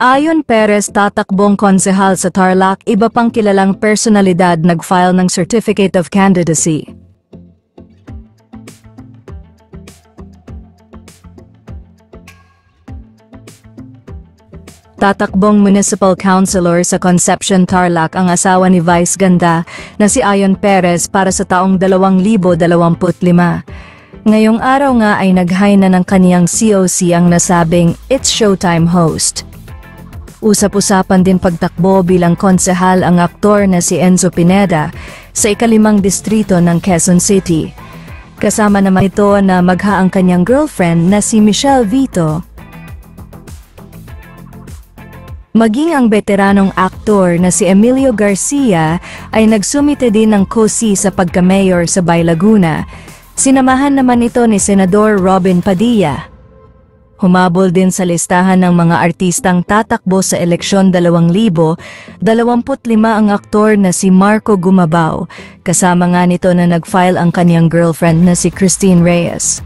Ayon Perez tatakbong konsehal sa Tarlac, iba pang kilalang personalidad nag-file ng Certificate of Candidacy. Tatakbong municipal councilor sa Concepcion, Tarlac ang asawa ni Vice Ganda na si Ayon Perez para sa taong 2025. Ngayong araw nga ay nag-hi na ng kaniyang COC ang nasabing It's Showtime host. Usap-usapan din pagtakbo bilang konsehal ang aktor na si Enzo Pineda sa ika-5 distrito ng Quezon City. Kasama naman ito na magha ang kanyang girlfriend na si Michelle Vito. Maging ang veteranong aktor na si Emilio Garcia ay nagsumite din ng COC sa pagka-mayor sa Bay Laguna. Sinamahan naman ito ni Senador Robin Padilla. Humabol din sa listahan ng mga artistang tatakbo sa eleksyon 2025 ang aktor na si Marco Gumabao, kasama nga nito na nag-file ang kaniyang girlfriend na si Christine Reyes.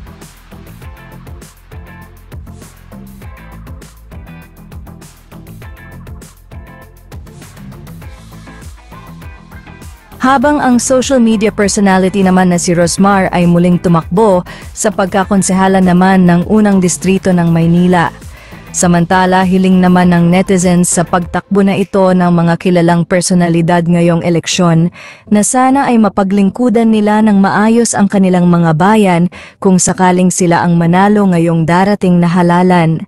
Habang ang social media personality naman na si Rosmar ay muling tumakbo sa pagkakonsehala naman ng unang distrito ng Maynila. Samantala, hiling naman ng netizens sa pagtakbo na ito ng mga kilalang personalidad ngayong eleksyon na sana ay mapaglingkudan nila ng maayos ang kanilang mga bayan kung sakaling sila ang manalo ngayong darating na halalan.